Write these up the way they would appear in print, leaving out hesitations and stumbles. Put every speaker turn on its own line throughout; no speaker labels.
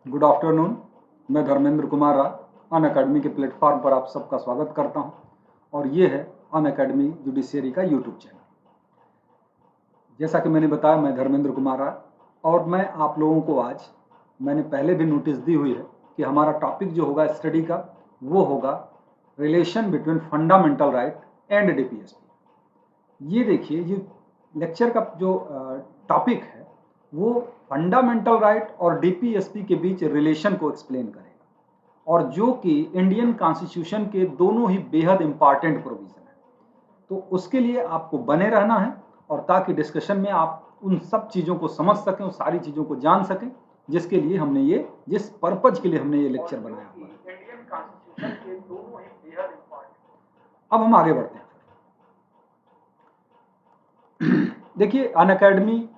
Good afternoon. मैं Dharmendra Kumar Rai Unacademy के platform पर आप सबका स्वागत करता हूं और ये है अनअकैडमी जुडिशियरी का यूट्यूब चैनल। जैसा कि मैंने बताया, मैं धर्मेंद्र कुमार राय और मैं आप लोगों को आज मैंने पहले भी नोटिस दी हुई है कि हमारा टॉपिक जो होगा स्टडी का वो होगा relation between fundamental right and DPSP. ये देखिए, ये लेक्चर का जो टॉपिक है वो फंडामेंटल राइट और डीपीएसपी के बीच रिलेशन को एक्सप्लेन करेगा और जो कि इंडियन कॉन्स्टिट्यूशन के दोनों ही बेहद इंपॉर्टेंट प्रोविजन है। तो उसके लिए आपको बने रहना है और ताकि डिस्कशन में आप उन सब चीज़ों को समझ सकें, उन सारी चीज़ों को जान सकें जिसके लिए हमने ये जिस पर्पज के लिए हमने ये लेक्चर बनाया हुआ है। इंडियन कॉन्स्टिट्यूशन के दोनों ही बेहद इंपॉर्टेंट। अब हम आगे बढ़ते हैं। देखिए, अनअकैडमी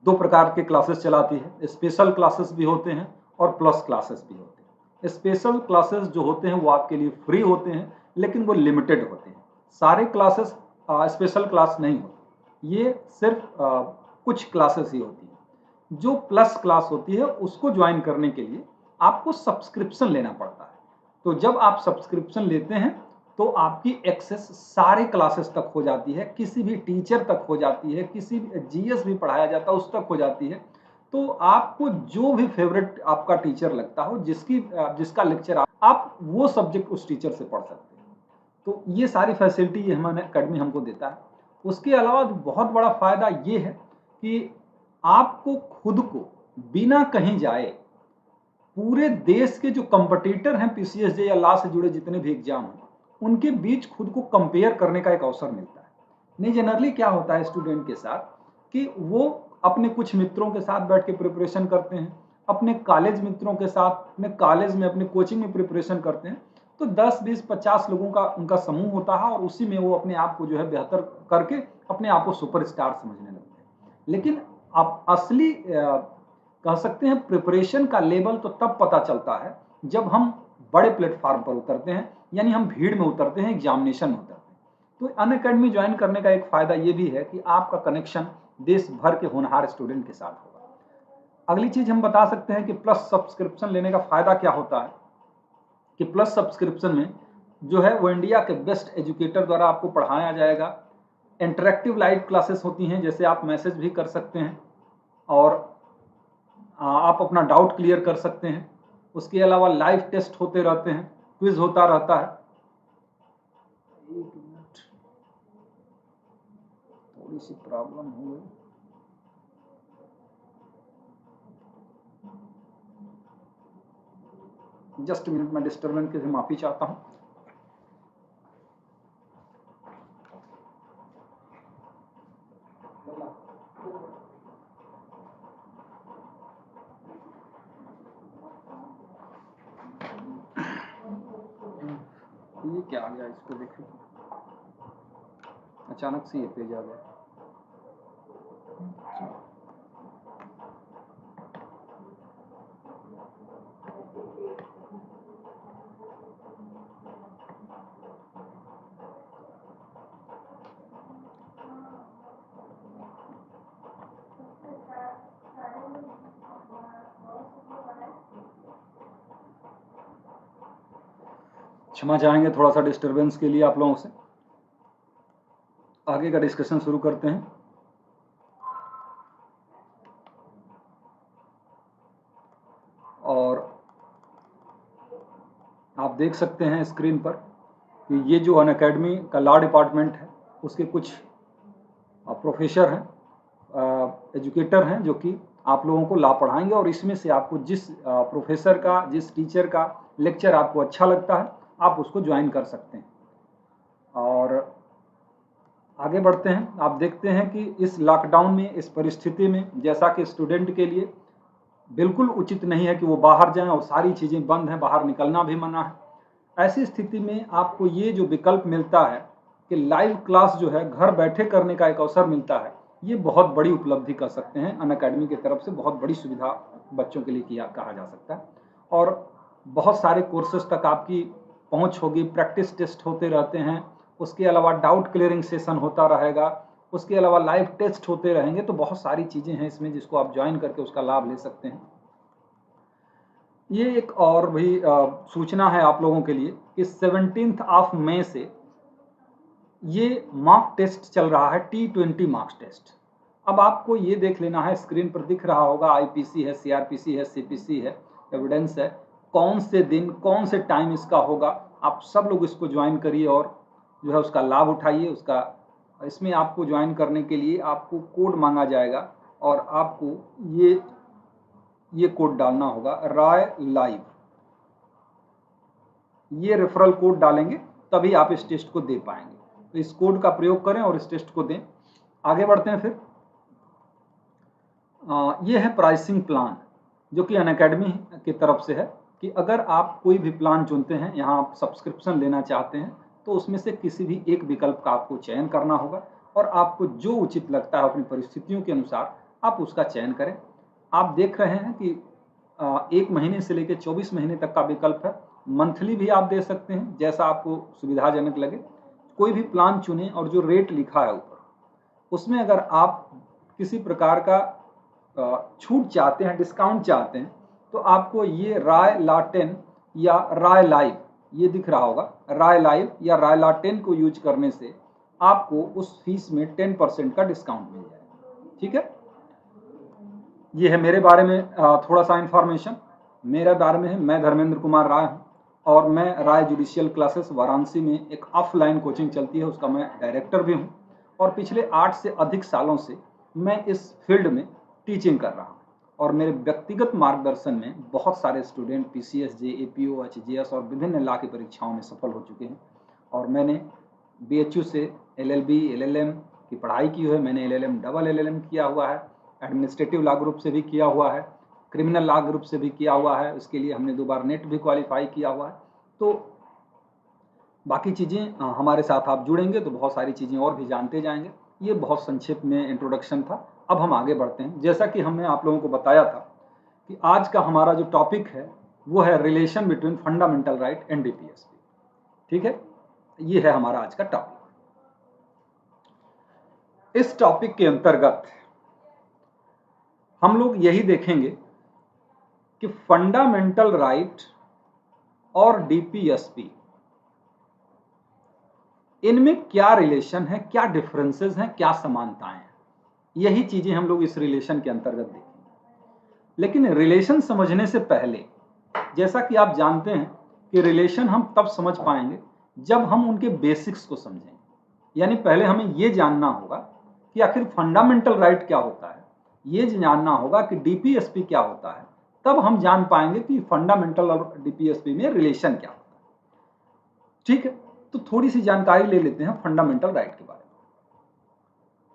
दो प्रकार के क्लासेस चलाती है। स्पेशल क्लासेस भी होते हैं और प्लस क्लासेस भी होते हैं। स्पेशल क्लासेस जो होते हैं वो आपके लिए फ्री होते हैं, लेकिन वो लिमिटेड होते हैं। सारे क्लासेस स्पेशल क्लास नहीं होते, ये सिर्फ कुछ क्लासेस ही होती हैं। जो प्लस क्लास होती है उसको ज्वाइन करने के लिए आपको सब्सक्रिप्शन लेना पड़ता है। तो जब आप सब्सक्रिप्शन लेते हैं तो आपकी एक्सेस सारे क्लासेस तक हो जाती है, किसी भी टीचर तक हो जाती है, किसी भी जीएस भी पढ़ाया जाता है उस तक हो जाती है। तो आपको जो भी फेवरेट आपका टीचर लगता हो, जिसका लेक्चर आप वो सब्जेक्ट उस टीचर से पढ़ सकते हैं। तो ये सारी फैसिलिटी ये हमारे अकेडमी हमको देता है। उसके अलावा बहुत बड़ा फायदा ये है कि आपको खुद को बिना कहीं जाए पूरे देश के जो कंपटीटर हैं पीसीएसजे या लॉ से जुड़े जितने भी एग्जाम हैं उनके बीच खुद को कंपेयर करने का एक अवसर मिलता है। नहीं, जनरली क्या होता है स्टूडेंट के साथ कि वो अपने कुछ मित्रों के साथ बैठ के प्रिपरेशन करते हैं, अपने कॉलेज मित्रों के साथ अपने कॉलेज में अपने कोचिंग में प्रिपरेशन करते हैं। तो 10, 20, 50 लोगों का उनका समूह होता है और उसी में वो अपने आप को जो है बेहतर करके अपने आप को सुपरस्टार समझने लगते हैं। लेकिन आप असली कह सकते हैं प्रिपरेशन का लेवल तो तब पता चलता है जब हम बड़े प्लेटफॉर्म पर उतरते हैं, यानी हम भीड़ में उतरते हैं, एग्जामिनेशन में उतरते हैं। तो अनअकैडमी ज्वाइन करने का एक फायदा ये भी है कि आपका कनेक्शन देश भर के होनहार स्टूडेंट के साथ होगा। अगली चीज हम बता सकते हैं कि प्लस सब्सक्रिप्शन लेने का फायदा क्या होता है कि प्लस सब्सक्रिप्शन में जो है वो इंडिया के बेस्ट एजुकेटर द्वारा आपको पढ़ाया जाएगा। इंटरेक्टिव लाइव क्लासेस होती हैं, जैसे आप मैसेज भी कर सकते हैं और आप अपना डाउट क्लियर कर सकते हैं। उसके अलावा लाइव टेस्ट होते रहते हैं, क्विज होता रहता है। एक मिनट, थोड़ी सी प्रॉब्लम हो गई। जस्ट मिनट, मैं डिस्टर्बेंस के लिए माफी चाहता हूं। ये क्या आ गया, इसको देखिए, अचानक से ये पेज आ गया। क्षमा चाहेंगे थोड़ा सा डिस्टरबेंस के लिए आप लोगों से। आगे का डिस्कशन शुरू करते हैं। और आप देख सकते हैं स्क्रीन पर कि ये जो अनअकैडमी का लॉ डिपार्टमेंट है उसके कुछ प्रोफेसर हैं, एजुकेटर हैं जो कि आप लोगों को लॉ पढ़ाएंगे और इसमें से आपको जिस प्रोफेसर का, जिस टीचर का लेक्चर आपको अच्छा लगता है आप उसको ज्वाइन कर सकते हैं। और आगे बढ़ते हैं। आप देखते हैं कि इस लॉकडाउन में, इस परिस्थिति में, जैसा कि स्टूडेंट के लिए बिल्कुल उचित नहीं है कि वो बाहर जाएं और सारी चीज़ें बंद हैं, बाहर निकलना भी मना है। ऐसी स्थिति में आपको ये जो विकल्प मिलता है कि लाइव क्लास जो है घर बैठे करने का एक अवसर मिलता है, ये बहुत बड़ी उपलब्धि कर सकते हैं। अनअकैडमी की तरफ से बहुत बड़ी सुविधा बच्चों के लिए किया कहा जा सकता है और बहुत सारे कोर्सेज तक आपकी पहुंच होगी। प्रैक्टिस टेस्ट होते रहते हैं, उसके अलावा डाउट क्लियरिंग सेशन होता रहेगा, उसके अलावा लाइव टेस्ट होते रहेंगे। तो बहुत सारी चीज़ें हैं इसमें जिसको आप ज्वाइन करके उसका लाभ ले सकते हैं। ये एक और भी सूचना है आप लोगों के लिए कि 17 मई से ये मॉक टेस्ट चल रहा है, T20 मॉक टेस्ट। अब आपको ये देख लेना है, स्क्रीन पर दिख रहा होगा, आईपीसी है, सीआरपीसी है, सीपीसी है, एविडेंस है, कौन से दिन कौन से टाइम इसका होगा। आप सब लोग इसको ज्वाइन करिए और जो है उसका लाभ उठाइए। उसका इसमें आपको ज्वाइन करने के लिए आपको कोड मांगा जाएगा और आपको ये कोड डालना होगा, राय लाइव। ये रेफरल कोड डालेंगे तभी आप इस टेस्ट को दे पाएंगे। तो इस कोड का प्रयोग करें और इस टेस्ट को दें। आगे बढ़ते हैं फिर। ये है प्राइसिंग प्लान जो कि अनअकैडमी की तरफ से है कि अगर आप कोई भी प्लान चुनते हैं, यहाँ आप सब्सक्रिप्शन लेना चाहते हैं, तो उसमें से किसी भी एक विकल्प का आपको चयन करना होगा और आपको जो उचित लगता है अपनी परिस्थितियों के अनुसार आप उसका चयन करें। आप देख रहे हैं कि 1 महीने से लेकर 24 महीने तक का विकल्प है। मंथली भी आप दे सकते हैं, जैसा आपको सुविधाजनक लगे। कोई भी प्लान चुनें और जो रेट लिखा है ऊपर, उसमें अगर आप किसी प्रकार का छूट चाहते हैं, डिस्काउंट चाहते हैं, तो आपको ये राय ला 10 या राय लाइव, ये दिख रहा होगा, राय लाइव या राय ला 10 को यूज करने से आपको उस फीस में 10% का डिस्काउंट मिल जाएगा। ठीक है, ये है मेरे बारे में थोड़ा सा इंफॉर्मेशन। मेरे बारे में है, मैं धर्मेंद्र कुमार राय हूँ और मैं राय जुडिशियल क्लासेस वाराणसी में एक ऑफलाइन कोचिंग चलती है, उसका मैं डायरेक्टर भी हूँ और पिछले 8 से अधिक सालों से मैं इस फील्ड में टीचिंग कर रहा हूँ और मेरे व्यक्तिगत मार्गदर्शन में बहुत सारे स्टूडेंट पीसीएस, जेएपीओ, एचजीएस और विभिन्न लॉ की परीक्षाओं में सफल हो चुके हैं। और मैंने बीएचयू से एलएलबी, एलएलएम की पढ़ाई की है। मैंने एलएलएम, डबल एलएलएम किया हुआ है, एडमिनिस्ट्रेटिव लॉ ग्रुप से भी किया हुआ है, क्रिमिनल लॉ ग्रुप से भी किया हुआ है। उसके लिए हमने 2 बार नेट भी क्वालिफाई किया हुआ है। तो बाकी चीज़ें हमारे साथ आप जुड़ेंगे तो बहुत सारी चीज़ें और भी जानते जाएंगे। ये बहुत संक्षिप्त में इंट्रोडक्शन था। अब हम आगे बढ़ते हैं। जैसा कि हमने आप लोगों को बताया था कि आज का हमारा जो टॉपिक है वो है relation between fundamental right and DPSP. ठीक है, ये है हमारा आज का टॉपिक। इस टॉपिक के अंतर्गत हम लोग यही देखेंगे कि फंडामेंटल राइट और डीपीएसपी, इनमें क्या रिलेशन है, क्या डिफरेंसेस हैं, क्या समानताएं हैं। यही चीजें हम लोग इस रिलेशन के अंतर्गत देखेंगे। लेकिन रिलेशन समझने से पहले, जैसा कि आप जानते हैं कि रिलेशन हम तब समझ पाएंगे जब हम उनके बेसिक्स को समझेंगे। यानी पहले हमें यह जानना होगा कि आखिर फंडामेंटल राइट क्या होता है, ये जानना होगा कि डीपीएसपी क्या होता है, तब हम जान पाएंगे कि फंडामेंटल और डीपीएसपी में रिलेशन क्या होता है। ठीक है, तो थोड़ी सी जानकारी ले लेते हैं फंडामेंटल राइट के बारे में।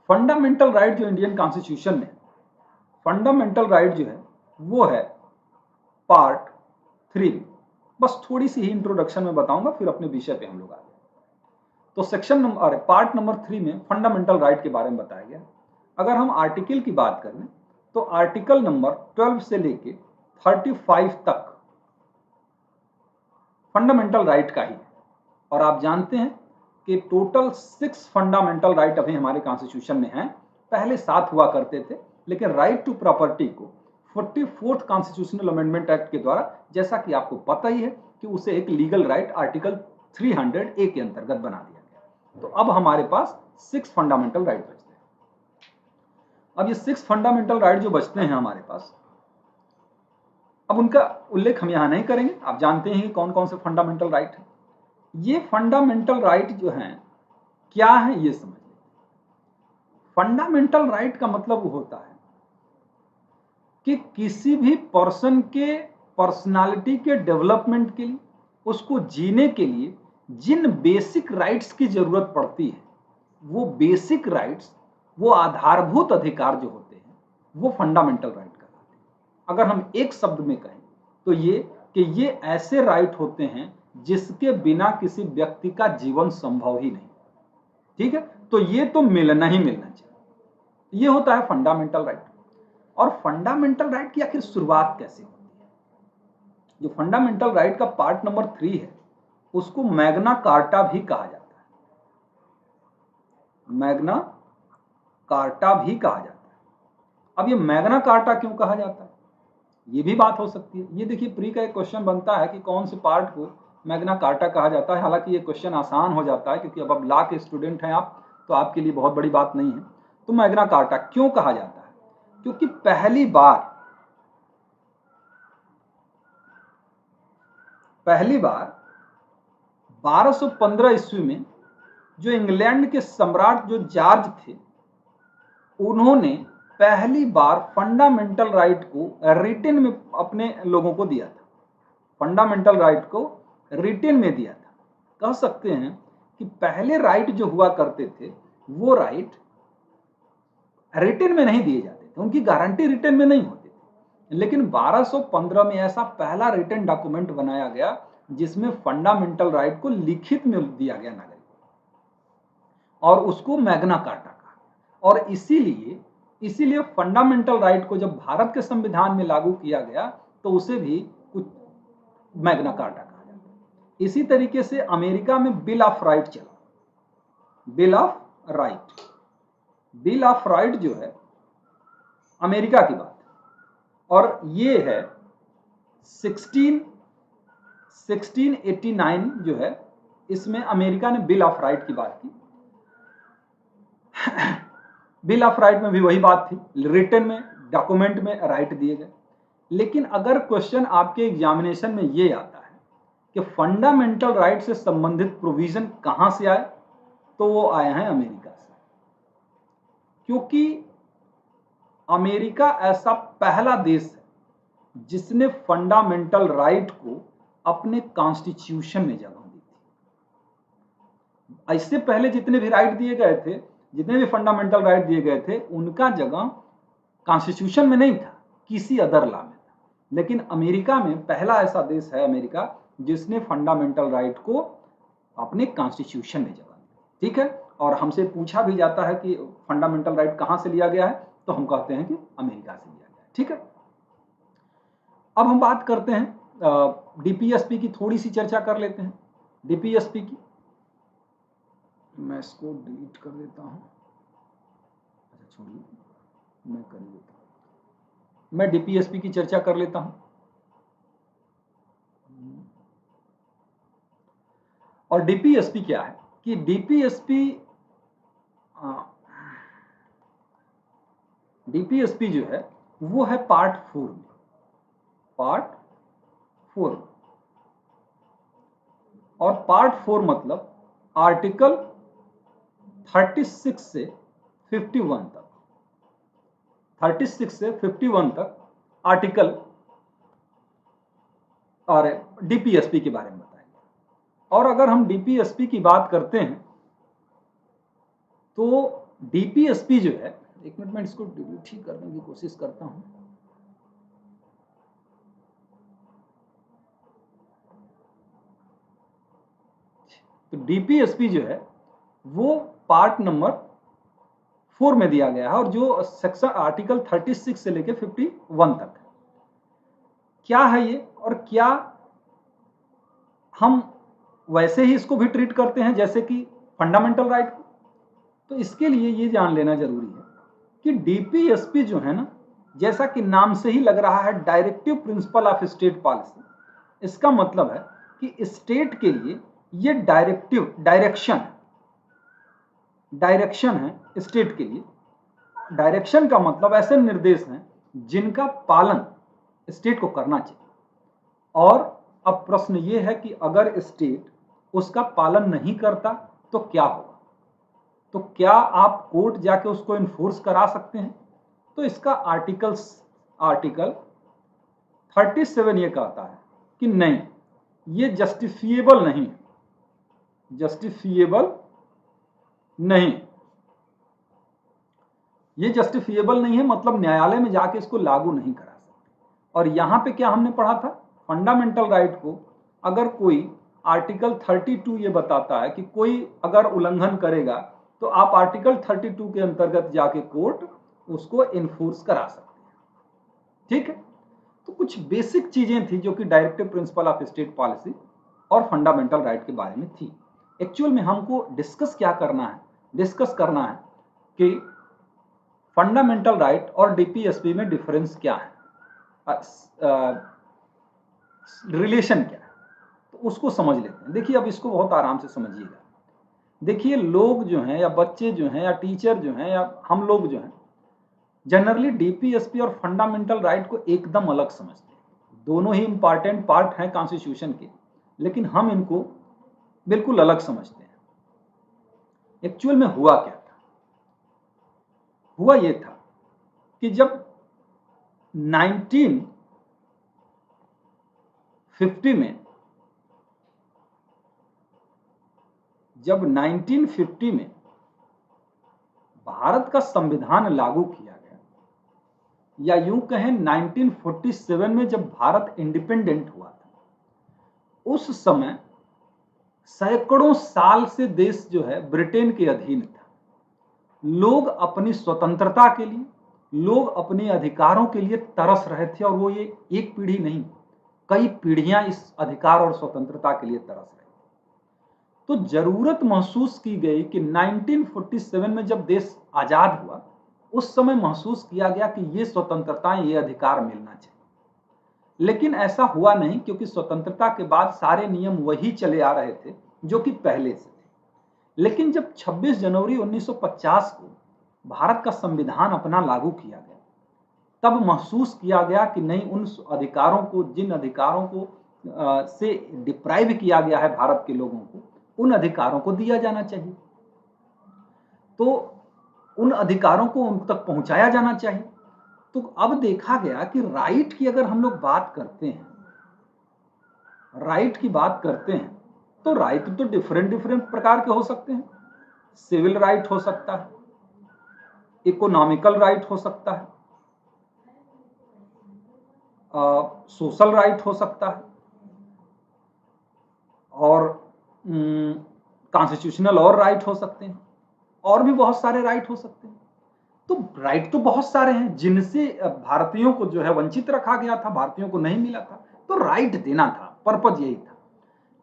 फंडामेंटल राइट जो इंडियन कॉन्स्टिट्यूशन में, फंडामेंटल राइट जो है वो है पार्ट 3। बस थोड़ी सी ही इंट्रोडक्शन में बताऊंगा, फिर अपने विषय पे हम लोग आगे। तो सेक्शन नंबर, पार्ट नंबर 3 में फंडामेंटल राइट के बारे में बताया गया। अगर हम आर्टिकल की बात करें तो आर्टिकल नंबर 12 से लेके 35 तक फंडामेंटल राइट का ही है। और आप जानते हैं कि टोटल 6 फंडामेंटल राइट अभी हमारे कॉन्स्टिट्यूशन में हैं। पहले 7 हुआ करते थे, लेकिन राइट टू प्रॉपर्टी को 44th कॉन्स्टिट्यूशनल अमेंडमेंट एक्ट के द्वारा, जैसा कि आपको पता ही है कि उसे एक लीगल राइट आर्टिकल 300A के अंतर्गत बना दिया गया। तो अब हमारे पास 6 फंडामेंटल राइट बचते हैं। अब ये 6 फंडामेंटल राइट जो बचते हैं हमारे पास, अब उनका उल्लेख हम यहां नहीं करेंगे। आप जानते हैं कि कौन कौन से फंडामेंटल राइट हैं। ये फंडामेंटल राइट जो हैं क्या है, ये समझिए। फंडामेंटल राइट का मतलब वो होता है कि किसी भी पर्सन के पर्सनालिटी के डेवलपमेंट के लिए, उसको जीने के लिए जिन बेसिक राइट्स की जरूरत पड़ती है, वो बेसिक राइट्स, वो आधारभूत अधिकार जो होते हैं, वो फंडामेंटल राइट कहलाते हैं। अगर हम एक शब्द में कहें तो ये कि ये ऐसे राइट होते हैं जिसके बिना किसी व्यक्ति का जीवन संभव ही नहीं। ठीक है, तो ये तो मिलना ही मिलना चाहिए। ये होता है फंडामेंटल राइट। और फंडामेंटल राइट की आखिर शुरुआत कैसे होती है? जो फंडामेंटल राइट का पार्ट नंबर 3 है, उसको मैग्ना कार्टा भी कहा जाता है। मैग्ना कार्टा भी कहा जाता है। अब ये मैग्ना कार्टा क्यों कहा जाता है? ये भी बात हो सकती है। ये देखिए प्री का एक क्वेश्चन बनता है कि कौन से पार्ट को मैग्ना कार्टा कहा जाता है। हालांकि ये क्वेश्चन आसान हो जाता है क्योंकि अब लॉ के स्टूडेंट हैं आप, तो आपके लिए बहुत बड़ी बात नहीं है। तो मैग्ना कार्टा क्यों कहा जाता है? क्योंकि पहली बार 1215 ईस्वी में जो इंग्लैंड के सम्राट जो जॉर्ज थे, उन्होंने पहली बार फंडामेंटल राइट को रिटन में अपने लोगों को दिया था। फंडामेंटल राइट को रिटन में दिया था। कह सकते हैं कि पहले राइट जो हुआ करते थे वो राइट रिटन में नहीं दिए जाते थे, उनकी गारंटी रिटन में नहीं होती थी। लेकिन 1215 में ऐसा पहला रिटन डॉक्यूमेंट बनाया गया जिसमें फंडामेंटल राइट को लिखित में दिया गया नागरिक, और उसको मैग्ना कार्टा कहा। और इसीलिए फंडामेंटल राइट को जब भारत के संविधान में लागू किया गया तो उसे भी कुछ मैग्ना कार्टा कहा जाता है। इसी तरीके से अमेरिका में बिल ऑफ राइट चला। बिल ऑफ राइट जो है अमेरिका की बात है, और ये है 1689 जो है, इसमें अमेरिका ने बिल ऑफ राइट की बात की। बिल ऑफ राइट में भी वही बात थी, रिटन में डॉक्यूमेंट में राइट दिए गए। लेकिन अगर क्वेश्चन आपके एग्जामिनेशन में ये आता है कि फंडामेंटल राइट से संबंधित प्रोविजन कहां से आए, तो वो आए हैं अमेरिका से। क्योंकि अमेरिका ऐसा पहला देश है जिसने फंडामेंटल राइट को अपने कॉन्स्टिट्यूशन में जगह दी थी। इससे पहले जितने भी राइट दिए गए थे, जितने भी फंडामेंटल राइट दिए गए थे, उनका जगह कॉन्स्टिट्यूशन में नहीं था, किसी अदर लॉ में था। लेकिन अमेरिका में पहला ऐसा देश है अमेरिका जिसने फंडामेंटल राइट को अपने कॉन्स्टिट्यूशन में जगह दी। ठीक है, और हमसे पूछा भी जाता है कि फंडामेंटल राइट कहां से लिया गया है, तो हम कहते हैं कि अमेरिका से लिया गया है। ठीक है, अब हम बात करते हैं डीपीएसपी की, थोड़ी सी चर्चा कर लेते हैं डीपीएसपी की। मैं इसको डिलीट कर देता हूं, अच्छा छोड़िए, मैं कर देता हूं। मैं डीपीएसपी की चर्चा कर लेता हूं। और डीपीएसपी क्या है कि डीपीएसपी जो है वो है पार्ट 4 में। और पार्ट 4 मतलब आर्टिकल 36 से 51 तक, 36 से 51 तक आर्टिकल और डीपीएसपी के बारे में बताएंगे। और अगर हम डीपीएसपी की बात करते हैं तो डीपीएसपी जो है, एक मिनट में इसको डिलीट ही करने की कोशिश करता हूं। तो डीपीएसपी जो है वो पार्ट नंबर 4 में दिया गया है, और जो सेक्शन आर्टिकल 36 से लेकर 51 तक है। क्या है ये, और क्या हम वैसे ही इसको भी ट्रीट करते हैं जैसे कि फंडामेंटल राइट को? तो इसके लिए ये जान लेना जरूरी है कि डीपीएसपी जो है ना, जैसा कि नाम से ही लग रहा है, directive principle of state policy. इसका मतलब है कि स्टेट के लिए ये डायरेक्शन है स्टेट के लिए। डायरेक्शन का मतलब ऐसे निर्देश हैं जिनका पालन स्टेट को करना चाहिए। और अब प्रश्न ये है कि अगर स्टेट उसका पालन नहीं करता तो क्या होगा? तो क्या आप कोर्ट जाके उसको इन्फोर्स करा सकते हैं? तो इसका आर्टिकल 37 ये कहता है कि नहीं, ये जस्टिफिएबल नहीं है, ये जस्टिफिएबल नहीं है, मतलब न्यायालय में जाके इसको लागू नहीं करा सकते। और यहां पे क्या हमने पढ़ा था, फंडामेंटल राइट को अगर कोई आर्टिकल 32 ये बताता है कि कोई अगर उल्लंघन करेगा तो आप आर्टिकल 32 के अंतर्गत जाके कोर्ट उसको इन्फोर्स करा सकते हैं। ठीक है, तो कुछ बेसिक चीजें थी जो कि directive principle of state policy और फंडामेंटल राइट के बारे में थी। एक्चुअल में हमको डिस्कस करना है कि फंडामेंटल राइट और डीपीएसपी में डिफरेंस क्या है। रिलेशन क्या है, तो उसको समझ लेते हैं। देखिए अब इसको बहुत आराम से समझिएगा। देखिए लोग जो हैं या बच्चे जो हैं या टीचर जो हैं या हम लोग जो हैं जनरली डीपीएसपी और फंडामेंटल राइट को एकदम अलग समझते हैं। दोनों ही इंपॉर्टेंट पार्ट हैं कॉन्स्टिट्यूशन के, लेकिन हम इनको बिल्कुल अलग समझते हैं। एक्चुअल में हुआ क्या था? हुआ ये था कि जब 1950 में 1950 में भारत का संविधान लागू किया गया, या यूं कहें 1947 में जब भारत इंडिपेंडेंट हुआ था, उस समय सैकड़ों साल से देश जो है ब्रिटेन के अधीन था। लोग अपनी स्वतंत्रता के लिए, लोग अपने अधिकारों के लिए तरस रहे थे, और वो ये एक पीढ़ी नहीं, कई पीढ़ियां इस अधिकार और स्वतंत्रता के लिए तरस रहे थे। तो जरूरत महसूस की गई कि 1947 में जब देश आजाद हुआ, उस समय महसूस किया गया कि ये स्वतंत्रताएं, ये अधिकार मिलना चाहिए। लेकिन ऐसा हुआ नहीं, क्योंकि स्वतंत्रता के बाद सारे नियम वही चले आ रहे थे जो कि पहले से थे। लेकिन जब 26 जनवरी 1950 को भारत का संविधान अपना लागू किया गया, तब महसूस किया गया कि नहीं, उन अधिकारों को, जिन अधिकारों को से डिप्राइव किया गया है भारत के लोगों को, उन अधिकारों को दिया जाना चाहिए। तो उन अधिकारों को उन तक पहुंचाया जाना चाहिए। तो अब देखा गया कि राइट की अगर हम लोग बात करते हैं, राइट की बात करते हैं, तो राइट तो डिफरेंट प्रकार के हो सकते हैं। सिविल राइट हो सकता है, इकोनॉमिकल राइट हो सकता है, सोशल राइट हो सकता है, और कॉन्स्टिट्यूशनल और राइट हो सकते हैं, और भी बहुत सारे राइट हो सकते हैं। तो राइट तो बहुत सारे हैं जिनसे भारतीयों को जो है वंचित रखा गया था, भारतीयों को नहीं मिला था, तो राइट देना था, पर्पज यही था।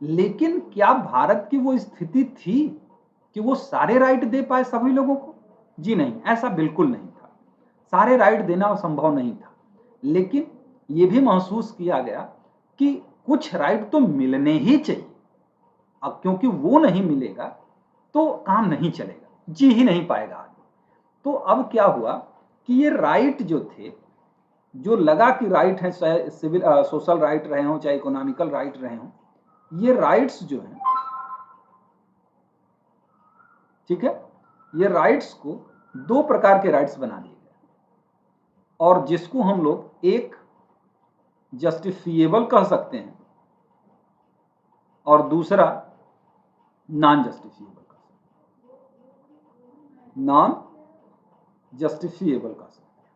लेकिन क्या भारत की वो स्थिति थी कि वो सारे राइट दे पाए सभी लोगों को? जी नहीं, ऐसा बिल्कुल नहीं था। सारे राइट देना संभव नहीं था। लेकिन ये भी महसूस किया गया कि कुछ राइट तो मिलने ही चाहिए। अब क्योंकि वो नहीं मिलेगा तो काम नहीं चलेगा, जी ही नहीं पाएगा आदमी। तो अब क्या हुआ कि ये राइट जो थे, जो लगा कि राइट है, चाहे सिविल सोशल राइट रहे हों, चाहे इकोनॉमिकल राइट रहे हों, ये राइट्स जो हैं, ठीक है, ये राइट्स को दो प्रकार के राइट्स बना दिए गए, और जिसको हम लोग एक जस्टिफिएबल कह सकते हैं और दूसरा नॉन जस्टिफिएबल कह सकते हैं। नॉन जस्टिफिएबल कह सकते हैं,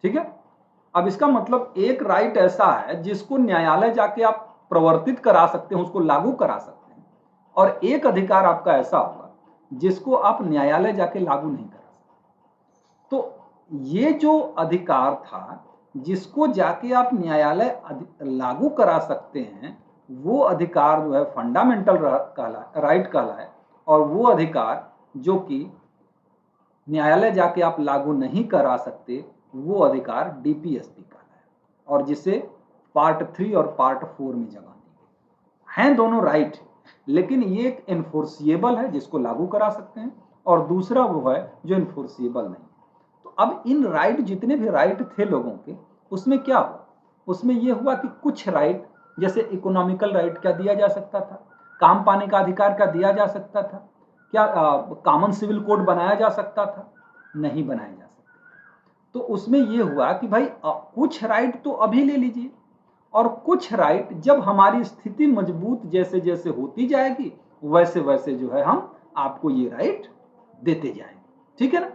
ठीक है। अब इसका मतलब एक राइट ऐसा है जिसको न्यायालय जाके आप प्रवर्तित करा सकते हैं, उसको लागू करा सकते हैं, और एक अधिकार आपका ऐसा होगा जिसको आप न्यायालय जाके लागू नहीं करा सकते। तो ये जो अधिकार था जिसको जाके आप न्यायालय लागू करा सकते हैं, वो अधिकार जो है फंडामेंटल राइट कहलाए, और वो अधिकार जो कि न्यायालय जाके आप लागू नहीं करा सकते, वो अधिकार डीपीएसपी कहलाए, और जिसे पार्ट 3 और पार्ट 4 में जगह दी गई। हैं दोनों राइट, लेकिन ये एक इन्फोर्सिएबल है जिसको लागू करा सकते हैं, और दूसरा वो है जो इन्फोर्सिएबल नहीं। तो अब इन राइट, जितने भी राइट थे लोगों के, उसमें क्या हुआ? उसमें यह हुआ कि कुछ राइट, जैसे इकोनॉमिकल राइट क्या दिया जा सकता था, काम पाने का अधिकार क्या दिया जा सकता था, क्या कॉमन सिविल कोड बनाया जा सकता था? नहीं बनाया जा सकता। तो उसमें यह हुआ कि भाई कुछ राइट तो अभी ले लीजिए, और कुछ राइट जब हमारी स्थिति मजबूत जैसे जैसे होती जाएगी, वैसे वैसे जो है हम आपको ये राइट देते जाएंगे, ठीक है ना।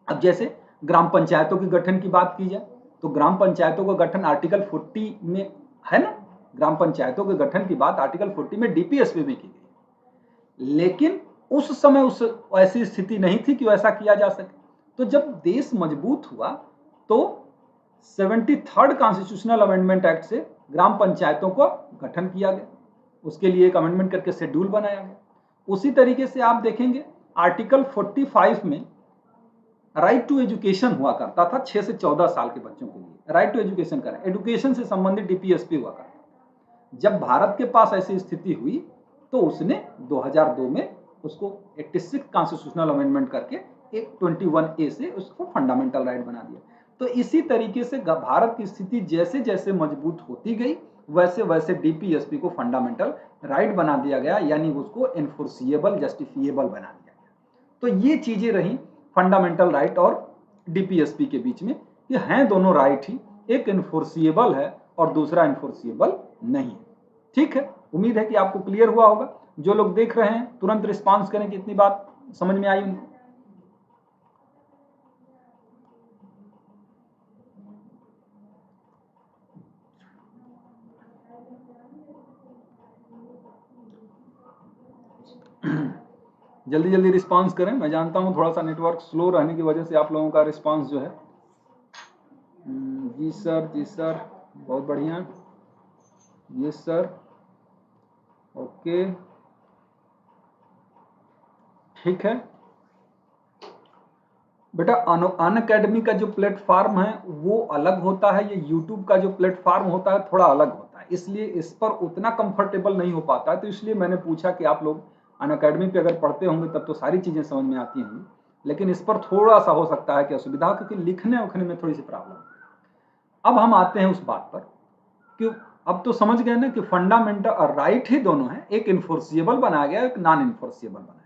अब जैसे ग्राम पंचायतों के गठन की बात की जाए, तो ग्राम पंचायतों का गठन आर्टिकल 40 में है ना। ग्राम पंचायतों के गठन की बात आर्टिकल 40 में डीपीएसपी में की गई, लेकिन उस समय उस ऐसी स्थिति नहीं थी कि वैसा किया जा सके। तो जब देश मजबूत हुआ तो 73rd कॉन्स्टिट्यूशनल अमेंडमेंट एक्ट से ग्राम पंचायतों को गठन किया गया, उसके लिए एक अमेंडमेंट करके शेड्यूल बनाया गया। उसी तरीके से आप देखेंगे आर्टिकल 45 में राइट टू एजुकेशन हुआ करता था 6 से 14 साल के बच्चों के लिए, राइट टू एजुकेशन का, एजुकेशन से संबंधित डीपीएसपी हुआ करता। जब भारत के पास ऐसी स्थिति हुई तो उसने 2002 में उसको 86 कॉन्स्टिट्यूशनल अमेंडमेंट करके एक 21A से उसको फंडामेंटल राइट बना दिया। तो इसी तरीके से भारत की स्थिति जैसे जैसे मजबूत होती गई वैसे वैसे डीपीएसपी को फंडामेंटल राइट बना दिया गया, यानी उसको एनफोर्सिएबल जस्टिफिएबल बना दिया गया। तो ये चीजें रही फंडामेंटल राइट और डीपीएसपी के बीच में, ये हैं दोनों राइट ही, एक एनफोर्सिएबल है और दूसरा एनफोर्सिएबल नहीं है। ठीक है, उम्मीद है कि आपको क्लियर हुआ होगा। जो लोग देख रहे हैं तुरंत रिस्पांस करें कि इतनी बात समझ में आई उनको। जल्दी जल्दी रिस्पांस करें। मैं जानता हूं थोड़ा सा नेटवर्क स्लो रहने की वजह से आप लोगों का रिस्पांस जो है। जी सर, जी सर, बहुत बढ़िया, यस सर, ओके, ठीक है बेटा। अनअकैडमी का जो प्लेटफॉर्म है वो अलग होता है, ये यूट्यूब का जो प्लेटफॉर्म होता है थोड़ा अलग होता है, इसलिए इस पर उतना कंफर्टेबल नहीं हो पाता है। तो इसलिए मैंने पूछा कि आप लोग अनअकैडमी पे अगर पढ़ते होंगे तब तो सारी चीजें समझ में आती होंगी, लेकिन इस पर थोड़ा सा हो सकता है कि असुविधा, क्योंकि लिखने उखने में थोड़ी सी प्रॉब्लम। अब हम आते हैं उस बात पर कि अब तो समझ गए ना कि फंडामेंटल और राइट ही दोनों है, एक इन्फोर्सिएबल बनाया गया, एक नॉन इन्फोर्सिएबल बनाया गया।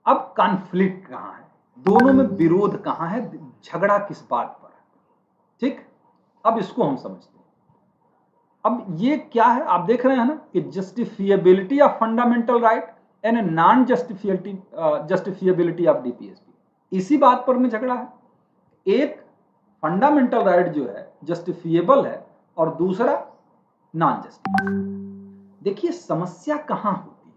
अब कॉन्फ्लिक्ट कहां है, दोनों में विरोध कहां है, झगड़ा किस बात पर है? ठीक, अब इसको हम समझते हैं। अब ये क्या है, आप देख रहे हैं ना कि justifiability of fundamental right and non justifiability of DPSP, इसी बात पर में झगड़ा है। एक फंडामेंटल राइट जो है जस्टिफिएबल है और दूसरा नॉन जस्टिफिएबल। देखिए समस्या कहां होती है,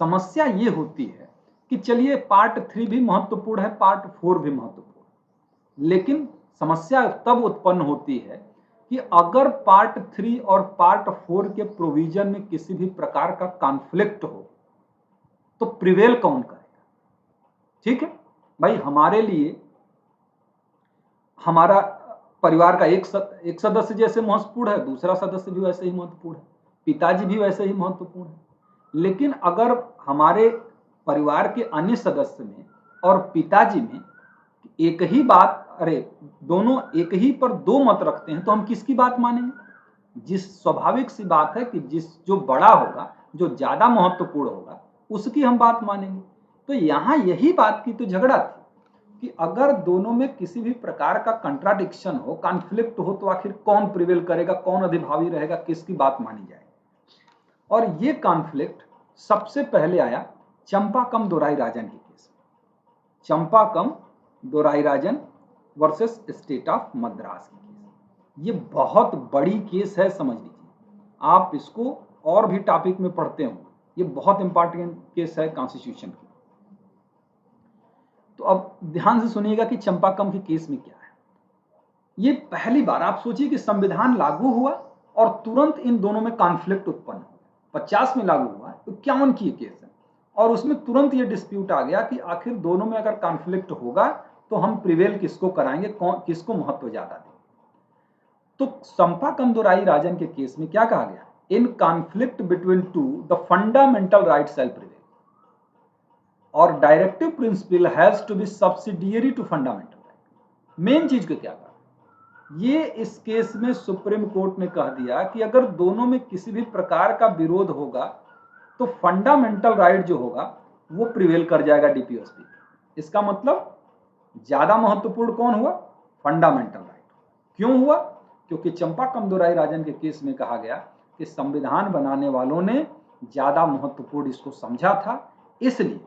समस्या ये होती है कि चलिए पार्ट 3 भी महत्वपूर्ण है, पार्ट 4 भी महत्वपूर्ण, लेकिन समस्या तब उत्पन्न होती है कि अगर पार्ट 3 और पार्ट 4 के प्रोविजन में किसी भी प्रकार का कॉन्फ्लिक्ट हो तो प्रिवेल कौन करेगा? ठीक है भाई, हमारे लिए हमारा परिवार का एक सदस्य जैसे महत्वपूर्ण है, दूसरा सदस्य भी वैसे ही महत्वपूर्ण है, पिताजी भी वैसे ही महत्वपूर्ण है। लेकिन अगर हमारे परिवार के अन्य सदस्य में और पिताजी में एक ही बात, अरे दोनों एक ही पर दो मत रखते हैं, तो हम किसकी बात मानेंगे? जिस स्वाभाविक सी बात है कि जो बड़ा होगा, जो ज्यादा महत्वपूर्ण होगा, उसकी हम बात मानेंगे। तो यहां यही बात की तो झगड़ा थी कि अगर दोनों में किसी भी प्रकार का कंट्राडिक्शन हो, कॉन्फ्लिक्ट हो, तो आखिर कौन प्रिवेल करेगा, कौन अधिभावी रहेगा, किसकी बात मानी जाएगी? और ये कॉन्फ्लिक्ट सबसे पहले आया चंपाकम दोराईराजन के केस में, चंपाकम दोराईराजन वर्सेस स्टेट ऑफ मद्रास की केस। ये बहुत बड़ी केस है, समझ लीजिए आप इसको, और भी टॉपिक में पढ़ते होंगे, ये बहुत इंपॉर्टेंट केस है कॉन्स्टिट्यूशन की। तो अब ध्यान से सुनिएगा कि चंपाकम के केस में क्या है। ये पहली बार आप सोचिए कि संविधान लागू हुआ और तुरंत इन दोनों में कॉन्फ्लिक्ट उत्पन्न हो। 50 में लागू हुआ, 51 की केस है, और उसमें तुरंत ये डिस्प्यूट आ गया कि आखिर दोनों में अगर कॉन्फ्लिक्ट होगा तो हम प्रिवेल किसको कराएंगे, किसको महत्व ज्यादा देंगे। तो चंपाकम दोराईराजन के केस में क्या कहा गया? In conflict between two the fundamental right shall prevail और directive principle has to be subsidiary to fundamental right. Main चीज को क्या कहा? ये इस केस में सुप्रीम कोर्ट ने कह दिया कि अगर दोनों में किसी भी प्रकार का विरोध होगा तो फंडामेंटल राइट जो होगा वो प्रिवेल कर जाएगा डीपीएसपी। इसका मतलब ज्यादा महत्वपूर्ण कौन हुआ? Fundamental right. क्यों हुआ? क्योंकि चंपाकम दोराईराजन के केस में कहा गया कि संविधान बनाने वालों ने ज्यादा महत्वपूर्ण इसको समझा था, इसलिए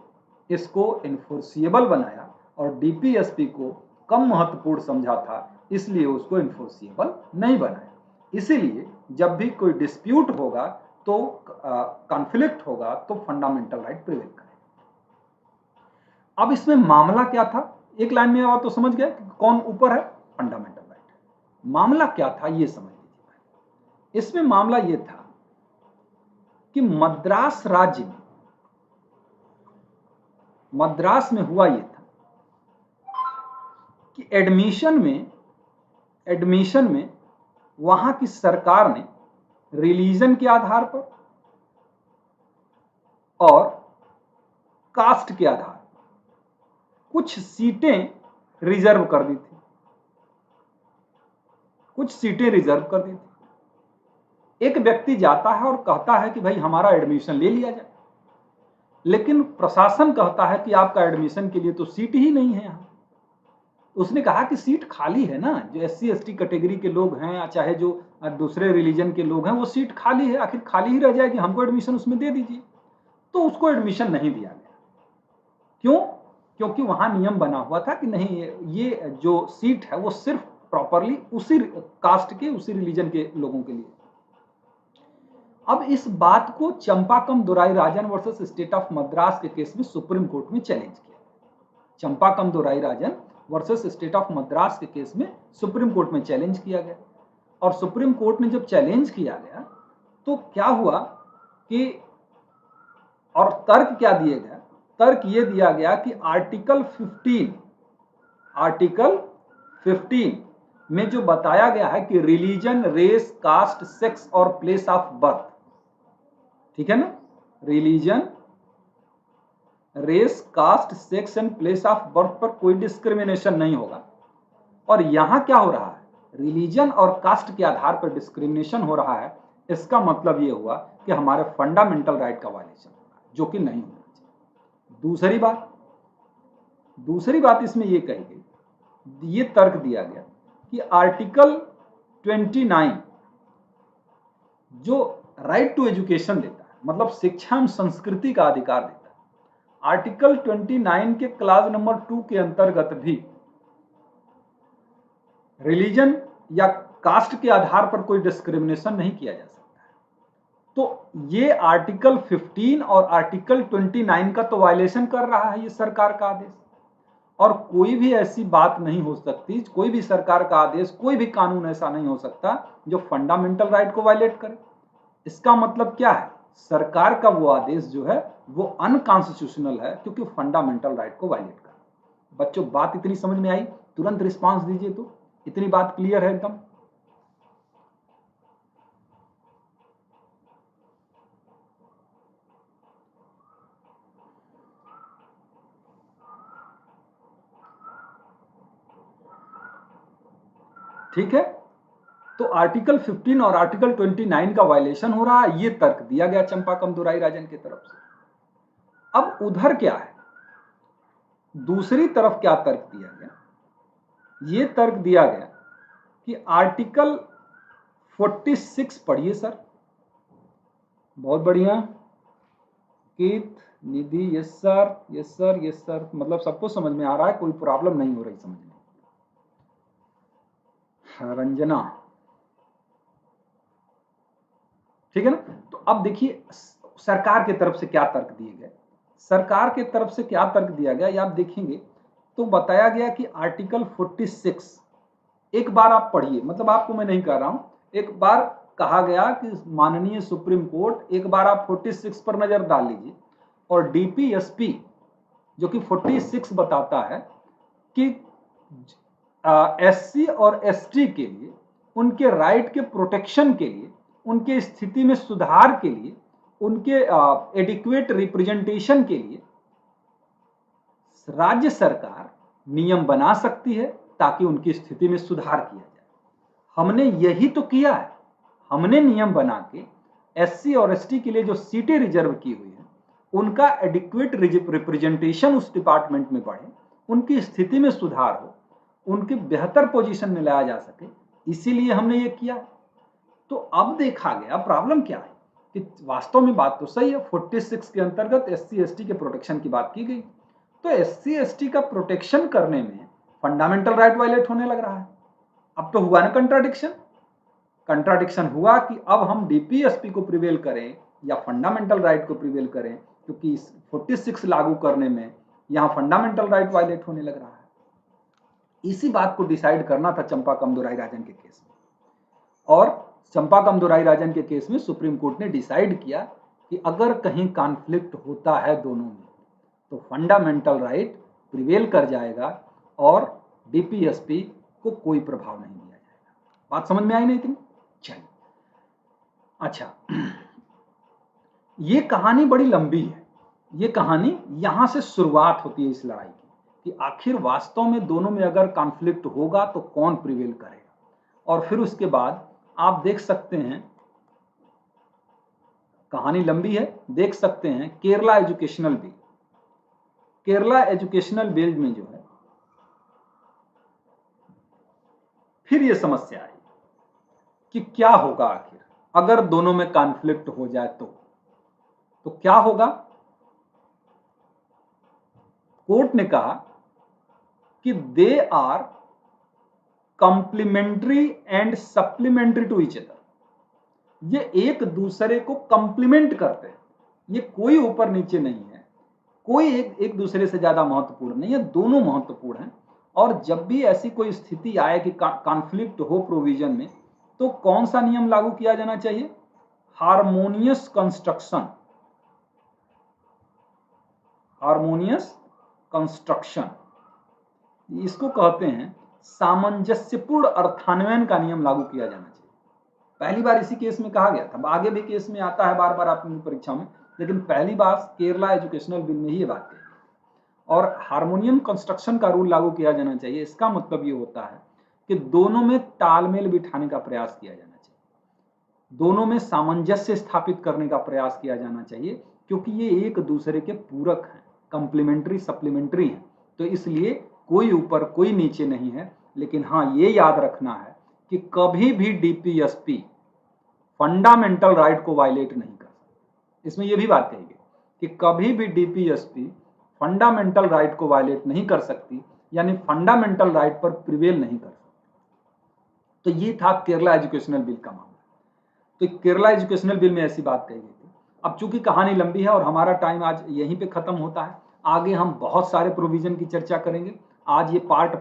इसको इन्फोर्सिएबल बनाया, और डीपीएसपी को कम महत्वपूर्ण समझा था, इसलिए उसको इन्फोर्सिएबल नहीं बनाया। इसीलिए जब भी कोई डिस्प्यूट होगा तो कॉन्फ्लिक्ट होगा तो फंडामेंटल राइट प्रिवेल करेगा। अब इसमें मामला क्या था? एक लाइन में आप तो समझ गए कौन ऊपर है? Fundamental right. मामला क्या था ये समझ लीजिए। इसमें मामला ये था कि मद्रास राज्य में, मद्रास में हुआ ये था कि एडमिशन में वहां की सरकार ने रिलीजन के आधार पर और कास्ट के आधार पर कुछ सीटें रिजर्व कर दी थी, एक व्यक्ति जाता है और कहता है कि भाई हमारा एडमिशन ले लिया जाए, लेकिन प्रशासन कहता है कि आपका एडमिशन के लिए तो सीट ही नहीं है यहाँ। उसने कहा कि सीट खाली है ना, जो SC ST कैटेगरी के लोग हैं चाहे जो दूसरे रिलीजन के लोग हैं वो सीट खाली है, आखिर खाली ही रह जाएगी, हमको एडमिशन उसमें दे दीजिए। तो उसको एडमिशन नहीं दिया गया। क्यों? क्योंकि वहां नियम बना हुआ था कि नहीं, ये जो सीट है वो सिर्फ प्रॉपरली उसी कास्ट के, उसी रिलीजन के लोगों के लिए। अब इस बात को चंपाकम दोराईराजन वर्सेस स्टेट ऑफ मद्रास के केस में सुप्रीम कोर्ट में चैलेंज किया। चंपाकम दोराईराजन वर्सेस स्टेट ऑफ मद्रास के केस में सुप्रीम कोर्ट में चैलेंज किया गया। और सुप्रीम कोर्ट ने जब चैलेंज किया गया तो क्या हुआ कि, और तर्क क्या दिया गया? तर्क ये दिया गया कि आर्टिकल 15 में जो बताया गया है कि रिलीजन, रेस, कास्ट, सेक्स और प्लेस ऑफ बर्थ, ठीक है ना, religion, race, caste, sex and place of birth पर कोई डिस्क्रिमिनेशन नहीं होगा। और यहां क्या हो रहा है? रिलीजन और कास्ट के आधार पर डिस्क्रिमिनेशन हो रहा है। इसका मतलब यह हुआ कि हमारे फंडामेंटल राइट का वायलेशन हो रहा है, जो कि नहीं होना चाहिए। दूसरी बात इसमें यह कही गई, ये तर्क दिया गया कि आर्टिकल 29 जो राइट टू एजुकेशन देता है, मतलब शिक्षा एवं संस्कृति का अधिकार देता है, आर्टिकल 29 के क्लाज नंबर 2 के अंतर्गत भी रिलीजन या कास्ट के आधार पर कोई डिस्क्रिमिनेशन नहीं किया जा सकता है। तो ये आर्टिकल 15 और आर्टिकल 29 का तो वायलेशन कर रहा है ये सरकार का आदेश। और कोई भी ऐसी बात नहीं हो सकती, कोई भी सरकार का आदेश, कोई भी कानून ऐसा नहीं हो सकता जो फंडामेंटल राइट को वायलेट करे। इसका मतलब क्या है? सरकार का वो आदेश जो है वो अनकॉन्स्टिट्यूशनल है, क्योंकि फंडामेंटल राइट को वायलेट कर। बच्चों, बात इतनी समझ में आई? तुरंत रिस्पांस दीजिए। तो इतनी बात क्लियर है एकदम? ठीक है। तो आर्टिकल 15 और आर्टिकल 29 का वायलेशन हो रहा है, ये तर्क दिया गया चंपाकम दोराईराजन की तरफ से। अब उधर क्या है, दूसरी तरफ क्या तर्क दिया गया? ये तर्क दिया गया कि आर्टिकल 46 पढ़िए सर। बहुत बढ़िया कीत, Nidhi, yes sir, yes sir, yes sir, मतलब सबको समझ में आ रहा है, कोई प्रॉब्लम नहीं हो रही समझ में। रंजना, ठीक है ना? तो अब देखिए सरकार की तरफ से क्या तर्क दिए गए। सरकार की तरफ से क्या तर्क दिया गया ये आप देखेंगे तो बताया गया कि आर्टिकल 46, एक बार आप पढ़िए, मतलब आपको मैं नहीं कह रहा हूं, एक बार कहा गया कि माननीय सुप्रीम कोर्ट, एक बार आप 46 पर नजर डाल लीजिए और DPSP जो कि 46 बताता है कि SC और ST के लिए, उनके राइट के प्रोटेक्शन के लिए, उनके स्थिति में सुधार के लिए, उनके एडिक्वेट रिप्रेजेंटेशन के लिए राज्य सरकार नियम बना सकती है ताकि उनकी स्थिति में सुधार किया जाए। हमने यही तो किया है। हमने नियम बना के SC और ST के लिए जो सीटें रिजर्व की हुई हैं उनका एडिक्वेट रिप्रेजेंटेशन उस डिपार्टमेंट में बढ़े, उनकी स्थिति में सुधार हो, उनके बेहतर पोजीशन में लाया जा सके, इसीलिए हमने ये किया। तो अब देखा गया प्रॉब्लम क्या है कि वास्तव में बात तो सही है, 46 के अंतर्गत SC ST के प्रोटेक्शन की बात की गई, तो SC ST का प्रोटेक्शन करने में फंडामेंटल राइट वायलेट होने लग रहा है। अब तो हुआ ना कंट्राडिक्शन हुआ कि अब हम DPSP को प्रिवेल करें या फंडामेंटल राइट को प्रिवेल करें, क्योंकि 46 लागू करने में यहां फंडामेंटल राइट वायलेट होने लग रहा है। इसी बात को डिसाइड करना था चंपाकम दोराईराजन के केस में, और चंपाकम दोराईराजन के केस में सुप्रीम कोर्ट ने डिसाइड किया कि अगर कहीं कॉन्फ्लिक्ट होता है दोनों में तो फंडामेंटल राइट प्रिवेल कर जाएगा और डीपीएसपी को कोई प्रभाव नहीं दिया जाएगा। बात समझ में आई नहीं इतनी? चलिए, अच्छा ये कहानी बड़ी लंबी है। ये कहानी यहां से शुरुआत होती है इस लड़ाई की, कि आखिर वास्तव में दोनों में अगर कॉन्फ्लिक्ट होगा तो कौन प्रिवेल करेगा। और फिर उसके बाद आप देख सकते हैं, कहानी लंबी है, देख सकते हैं Kerala educational bill. Kerala educational bill में जो है फिर ये समस्या आई कि क्या होगा आखिर अगर दोनों में कॉन्फ्लिक्ट हो जाए तो क्या होगा। कोर्ट ने कहा कि they are complementary and supplementary to each other, ये एक दूसरे को कंप्लीमेंट करते हैं, ये कोई ऊपर नीचे नहीं है, कोई एक दूसरे से ज्यादा महत्वपूर्ण नहीं है, दोनों महत्वपूर्ण हैं। और जब भी ऐसी कोई स्थिति आए कि कॉन्फ्लिक्ट हो प्रोविजन में, तो कौन सा नियम लागू किया जाना चाहिए? Harmonious construction. हार्मोनियस कंस्ट्रक्शन, इसको कहते हैं सामंजस्यपूर्ण अर्थान्वयन का नियम लागू किया जाना चाहिए। पहली बार इसी केस में कहा गया था, आगे भी केस में आता है बार बार आपकी परीक्षा में, लेकिन पहली बार केरला एजुकेशनल बिल में ही ये बात कही। और हार्मोनियम कंस्ट्रक्शन का रूल लागू किया जाना चाहिए, इसका मतलब ये होता है कि दोनों में तालमेल बिठाने का प्रयास किया जाना चाहिए, दोनों में सामंजस्य स्थापित करने का प्रयास किया जाना चाहिए, क्योंकि ये एक दूसरे के पूरक हैं, कंप्लीमेंट्री सप्लीमेंट्री हैं। तो इसलिए कोई ऊपर कोई नीचे नहीं है। लेकिन हाँ, ये याद रखना है कि कभी भी डीपीएसपी फंडामेंटल राइट को वायलेट नहीं कर सकती। इसमें यह भी बात कही गई कि कभी भी डीपीएसपी फंडामेंटल राइट को वायलेट नहीं कर सकती, यानी फंडामेंटल राइट पर प्रिवेल नहीं कर सकती। तो ये था केरला एजुकेशनल बिल का मामला। तो केरला एजुकेशनल बिल में ऐसी बात कही गई थी। अब चूंकि कहानी लंबी है और हमारा टाइम आज यहीं पे खत्म होता है, आगे हम बहुत सारे प्रोविजन की चर्चा करेंगे। आज ये पार्ट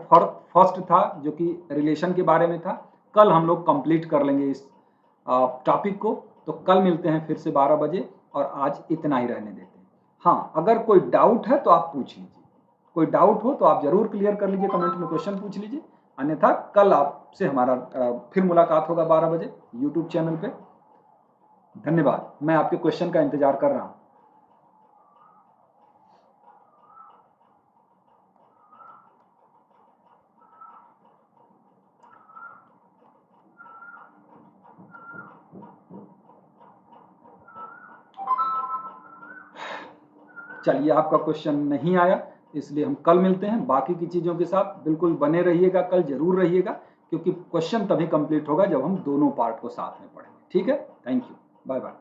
फर्स्ट था जो कि रिलेशन के बारे में था। कल हम लोग कंप्लीट कर लेंगे इस टॉपिक को। तो कल मिलते हैं फिर से 12 बजे, और आज इतना ही रहने देते हैं। हाँ, अगर कोई डाउट है तो आप पूछ लीजिए, कोई डाउट हो तो आप जरूर क्लियर कर लीजिए, कमेंट में क्वेश्चन पूछ लीजिए। अन्यथा कल आपसे हमारा फिर मुलाकात होगा 12 बजे यूट्यूब चैनल पे। धन्यवाद, मैं आपके क्वेश्चन का इंतजार कर रहा हूं। चलिए, आपका क्वेश्चन नहीं आया, इसलिए हम कल मिलते हैं बाकी की चीजों के साथ। बिल्कुल बने रहिएगा, कल जरूर रहिएगा, क्योंकि क्वेश्चन तभी कंप्लीट होगा जब हम दोनों पार्ट को साथ में पढ़ेंगे। ठीक है, थैंक यू, बाय बाय।